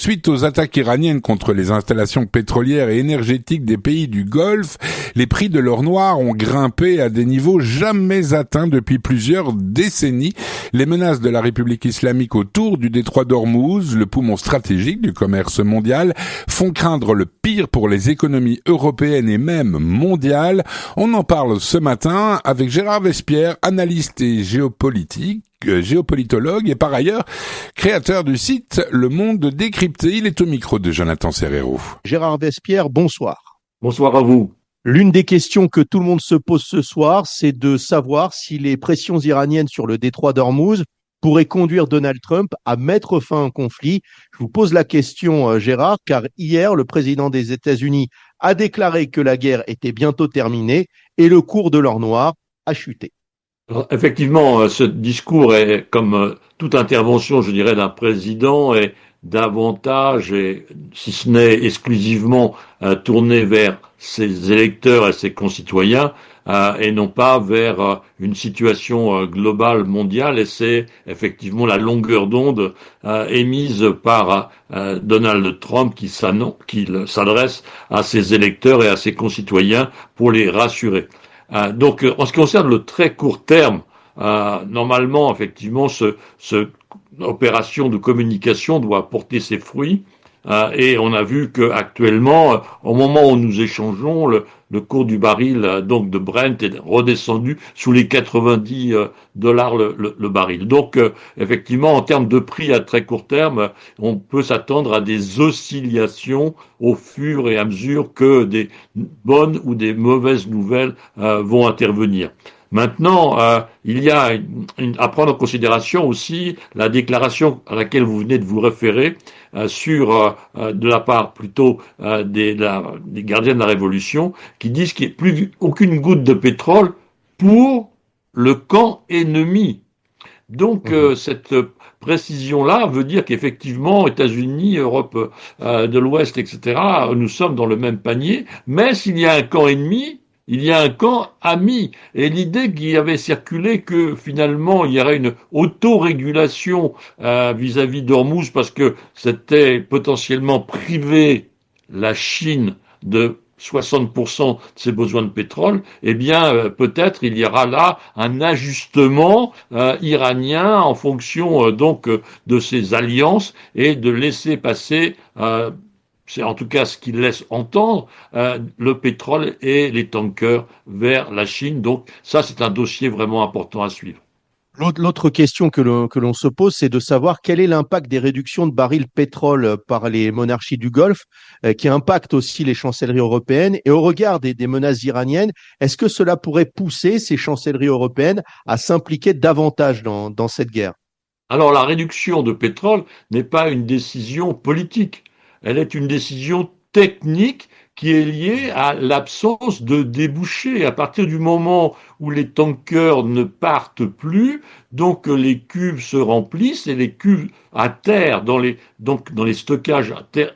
Suite aux attaques iraniennes contre les installations pétrolières et énergétiques des pays du Golfe, les prix de l'or noir ont grimpé à des niveaux jamais atteints depuis plusieurs décennies. Les menaces de la République islamique autour du détroit d'Ormuz, le poumon stratégique du commerce mondial, font craindre le pire pour les économies européennes et même mondiales. On en parle ce matin avec Gérard Vespierre, analyste et géopolitologue et par ailleurs créateur du site Le Monde Décrypté. Il est au micro de Jonathan Serrero. Gérard Vespierre, bonsoir. Bonsoir à vous. L'une des questions que tout le monde se pose ce soir, c'est de savoir si les pressions iraniennes sur le détroit d'Ormuz pourraient conduire Donald Trump à mettre fin au conflit. Je vous pose la question, Gérard, car hier, le président des États-Unis a déclaré que la guerre était bientôt terminée et le cours de l'or noir a chuté. Alors, effectivement, ce discours est comme toute intervention, je dirais, d'un président est davantage, et si ce n'est exclusivement tourné vers ses électeurs et ses concitoyens, et non pas vers une situation globale mondiale. Et c'est effectivement la longueur d'onde émise par Donald Trump qui s'adresse à ses électeurs et à ses concitoyens pour les rassurer. Donc, en ce qui concerne le très court terme, normalement, effectivement, ce opération de communication doit porter ses fruits. Et on a vu que actuellement, au moment où nous échangeons, le cours du baril donc de Brent est redescendu sous les $90 le baril. Donc, effectivement, en termes de prix à très court terme, on peut s'attendre à des oscillations au fur et à mesure que des bonnes ou des mauvaises nouvelles vont intervenir. Maintenant, il y a à prendre en considération aussi la déclaration à laquelle vous venez de vous référer sur de la part plutôt des gardiens de la Révolution qui disent qu'il n'y a plus aucune goutte de pétrole pour le camp ennemi. Donc cette précision-là veut dire qu'effectivement, États-Unis, Europe de l'Ouest, etc., nous sommes dans le même panier, mais s'il y a un camp ennemi, il y a un camp ami. Et l'idée qui avait circulé que finalement il y aurait une autorégulation vis-à-vis d'Ormuz parce que c'était potentiellement priver la Chine de 60% de ses besoins de pétrole, eh bien peut-être il y aura là un ajustement iranien en fonction donc de ces alliances et de laisser passer c'est en tout cas ce qu'il laisse entendre, le pétrole et les tankers vers la Chine. Donc ça, c'est un dossier vraiment important à suivre. L'autre question que l'on se pose, c'est de savoir quel est l'impact des réductions de barils pétrole par les monarchies du Golfe, qui impactent aussi les chancelleries européennes. Et au regard des menaces iraniennes, est-ce que cela pourrait pousser ces chancelleries européennes à s'impliquer davantage dans cette guerre? Alors la réduction de pétrole n'est pas une décision politique. Elle est une décision technique qui est liée à l'absence de débouchés. À partir du moment où les tankers ne partent plus, donc les cuves se remplissent et les cuves à terre, dans les stockages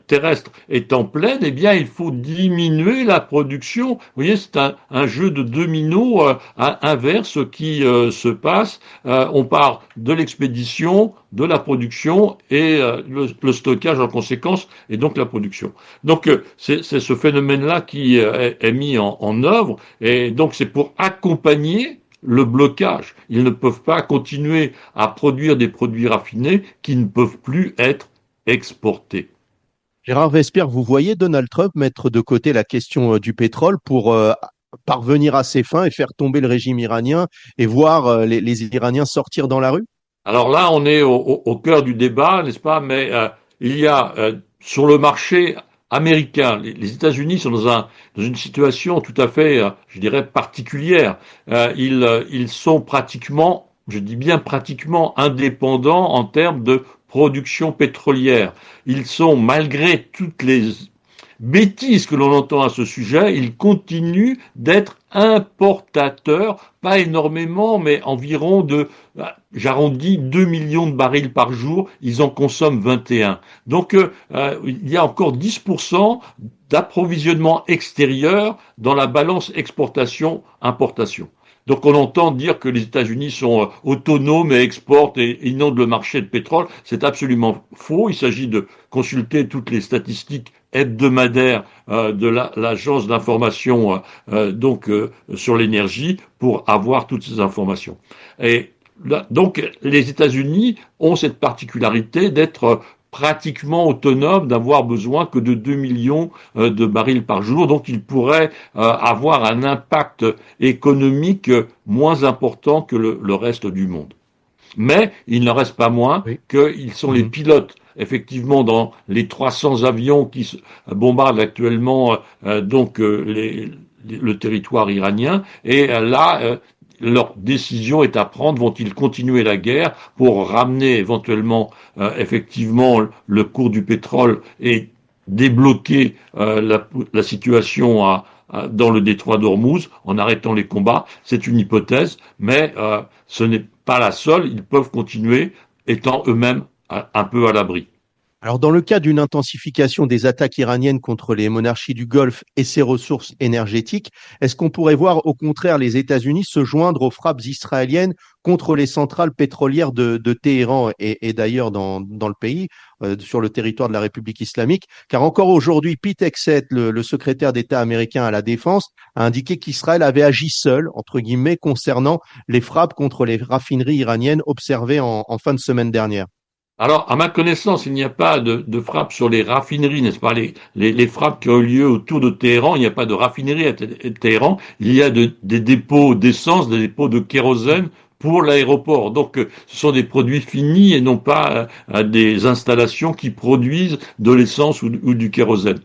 terrestres étant pleines, eh bien il faut diminuer la production. Vous voyez, c'est un jeu de dominos inverse qui se passe. On part de l'expédition, de la production et le stockage en conséquence et donc la production. Donc c'est ce phénomène-là qui est mis en œuvre et donc c'est pour accompagner le blocage. Ils ne peuvent pas continuer à produire des produits raffinés qui ne peuvent plus être exportés. Gérard Vespierre, vous voyez Donald Trump mettre de côté la question du pétrole pour parvenir à ses fins et faire tomber le régime iranien et voir les Iraniens sortir dans la rue? Alors là, on est au cœur du débat, n'est-ce pas? Mais il y a sur le marché américain, les États-Unis sont dans une situation tout à fait, je dirais, particulière. Ils sont pratiquement, je dis bien pratiquement, indépendants en termes de production pétrolière. Ils sont, malgré toutes les bêtises que l'on entend à ce sujet, ils continuent d'être importateurs, pas énormément, mais environ j'arrondis 2 millions de barils par jour, ils en consomment 21. Donc il y a encore 10% d'approvisionnement extérieur dans la balance exportation-importation. Donc on entend dire que les États-Unis sont autonomes et exportent et inondent le marché de pétrole. C'est absolument faux. Il s'agit de consulter toutes les statistiques hebdomadaires de l'agence d'information sur l'énergie pour avoir toutes ces informations. Et donc les États-Unis ont cette particularité d'être pratiquement autonome, d'avoir besoin que de 2 millions de barils par jour. Donc ils pourraient avoir un impact économique moins important que le reste du monde. Mais il n'en reste pas moins qu'ils sont les pilotes. Effectivement, dans les 300 avions qui bombardent actuellement le territoire iranien, et là, leur décision est à prendre. Vont-ils continuer la guerre pour ramener éventuellement effectivement le cours du pétrole et débloquer la situation dans le détroit d'Ormuz en arrêtant les combats? C'est une hypothèse, mais ce n'est pas la seule. Ils peuvent continuer étant eux-mêmes un peu à l'abri. Alors, dans le cas d'une intensification des attaques iraniennes contre les monarchies du Golfe et ses ressources énergétiques, est-ce qu'on pourrait voir au contraire les États-Unis se joindre aux frappes israéliennes contre les centrales pétrolières de Téhéran et d'ailleurs dans le pays, sur le territoire de la République islamique? Car encore aujourd'hui, Pete Hegseth, le secrétaire d'État américain à la Défense, a indiqué qu'Israël avait agi seul, entre guillemets, concernant les frappes contre les raffineries iraniennes observées en fin de semaine dernière. Alors, à ma connaissance, il n'y a pas de frappe sur les raffineries, n'est-ce pas? Les frappes qui ont eu lieu autour de Téhéran, il n'y a pas de raffinerie à Téhéran, il y a des dépôts d'essence, des dépôts de kérosène pour l'aéroport. Donc, ce sont des produits finis et non pas des installations qui produisent de l'essence ou du kérosène.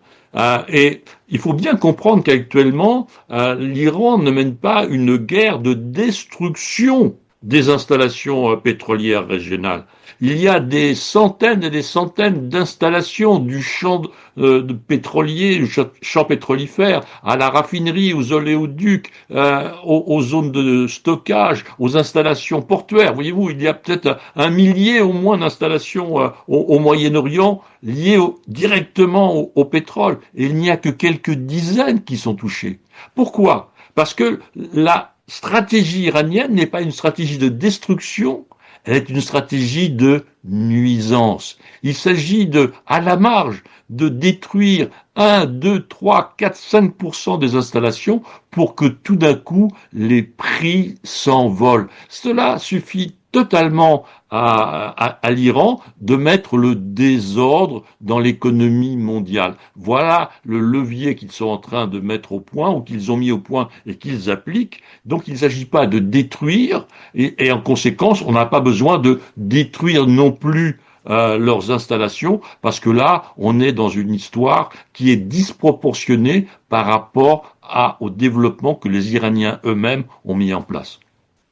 Et il faut bien comprendre qu'actuellement, l'Iran ne mène pas une guerre de destruction des installations pétrolières régionales. Il y a des centaines et des centaines d'installations du champ de pétrolier, du champ pétrolifère, à la raffinerie, aux oléoducs, aux zones de stockage, aux installations portuaires. Voyez-vous, il y a peut-être 1 millier au moins d'installations au Moyen-Orient liées directement au pétrole. Et il n'y a que quelques dizaines qui sont touchées. Pourquoi? Parce que la stratégie iranienne n'est pas une stratégie de destruction, elle est une stratégie de nuisance. Il s'agit à la marge, de détruire 1, 2, 3, 4, 5% des installations pour que tout d'un coup, les prix s'envolent. Cela suffit totalement à l'Iran de mettre le désordre dans l'économie mondiale. Voilà le levier qu'ils sont en train de mettre au point ou qu'ils ont mis au point et qu'ils appliquent. Donc il ne s'agit pas de détruire et en conséquence on n'a pas besoin de détruire non plus leurs installations parce que là on est dans une histoire qui est disproportionnée par rapport au développement que les Iraniens eux-mêmes ont mis en place.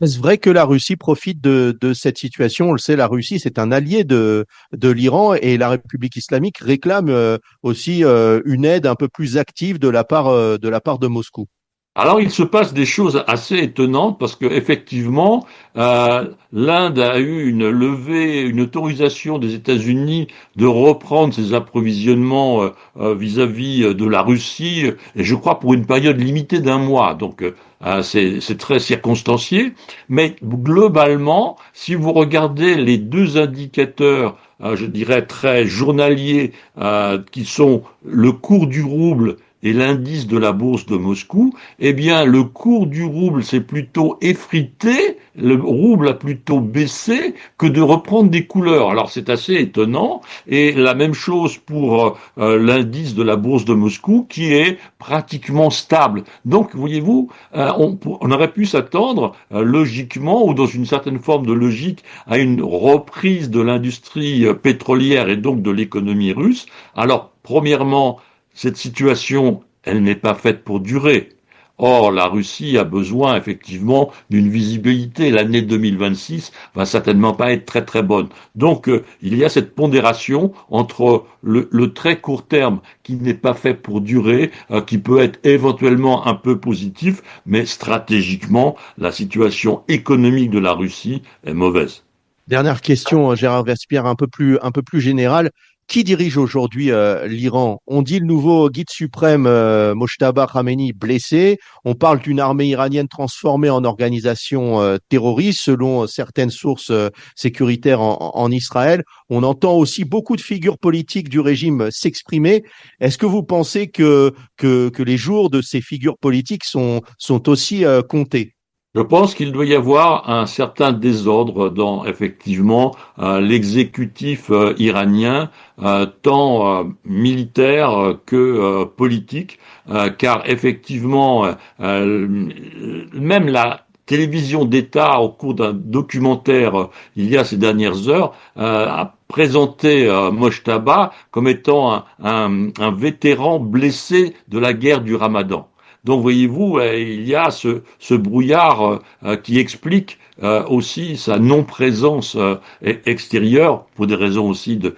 Est-ce vrai que la Russie profite de cette situation? On le sait, la Russie, c'est un allié de l'Iran et la République islamique réclame aussi une aide un peu plus active de la part de Moscou. Alors, il se passe des choses assez étonnantes parce que effectivement, l'Inde a eu une autorisation des États-Unis de reprendre ses approvisionnements vis-à-vis de la Russie, et je crois pour une période limitée d'1 mois. Donc, c'est très circonstancié. Mais globalement, si vous regardez les deux indicateurs, je dirais très journaliers, qui sont le cours du rouble et l'indice de la bourse de Moscou, eh bien, le cours du rouble s'est plutôt effrité, le rouble a plutôt baissé que de reprendre des couleurs. Alors, c'est assez étonnant. Et la même chose pour l'indice de la bourse de Moscou, qui est pratiquement stable. Donc, voyez-vous, on aurait pu s'attendre, logiquement, ou dans une certaine forme de logique, à une reprise de l'industrie pétrolière et donc de l'économie russe. Alors, premièrement, cette situation, elle n'est pas faite pour durer. Or, la Russie a besoin effectivement d'une visibilité. L'année 2026 va certainement pas être très très bonne. Donc, il y a cette pondération entre le très court terme qui n'est pas fait pour durer, qui peut être éventuellement un peu positif, mais stratégiquement, la situation économique de la Russie est mauvaise. Dernière question, Gérard Verspierre, un peu plus générale. Qui dirige aujourd'hui l'Iran? On dit le nouveau guide suprême Mojtaba Khamenei blessé. On parle d'une armée iranienne transformée en organisation terroriste selon certaines sources sécuritaires en Israël. On entend aussi beaucoup de figures politiques du régime s'exprimer. Est-ce que vous pensez que les jours de ces figures politiques sont aussi comptés? Je pense qu'il doit y avoir un certain désordre dans effectivement l'exécutif iranien, tant militaire que politique, car effectivement même la télévision d'État, au cours d'un documentaire il y a ces dernières heures, a présenté Mojtaba comme étant un vétéran blessé de la guerre du Ramadan. Donc voyez-vous, il y a ce brouillard qui explique aussi sa non-présence extérieure pour des raisons aussi de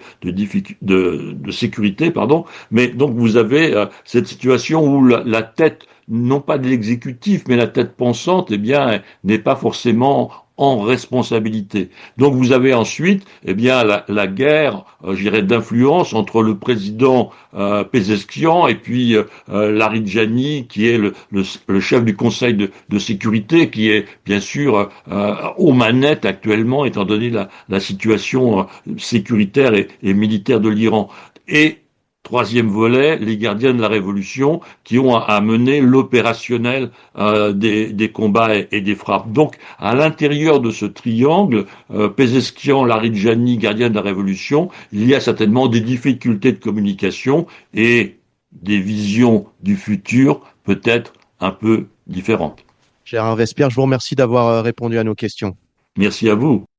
sécurité, pardon. Mais donc vous avez cette situation où la tête, non pas de l'exécutif, mais la tête pensante, eh bien, n'est pas forcément en responsabilité. Donc vous avez ensuite, eh bien, la guerre, je dirais, d'influence entre le président Pezeshkian et puis Laridjani, qui est le chef du Conseil de sécurité, qui est bien sûr aux manettes actuellement, étant donné la situation sécuritaire et militaire de l'Iran. Et troisième volet, les gardiens de la révolution qui ont à mener l'opérationnel des combats et des frappes. Donc, à l'intérieur de ce triangle, Pezeshkian, Laridjani, gardiens de la révolution, il y a certainement des difficultés de communication et des visions du futur peut-être un peu différentes. Gérard Vespierre, je vous remercie d'avoir répondu à nos questions. Merci à vous.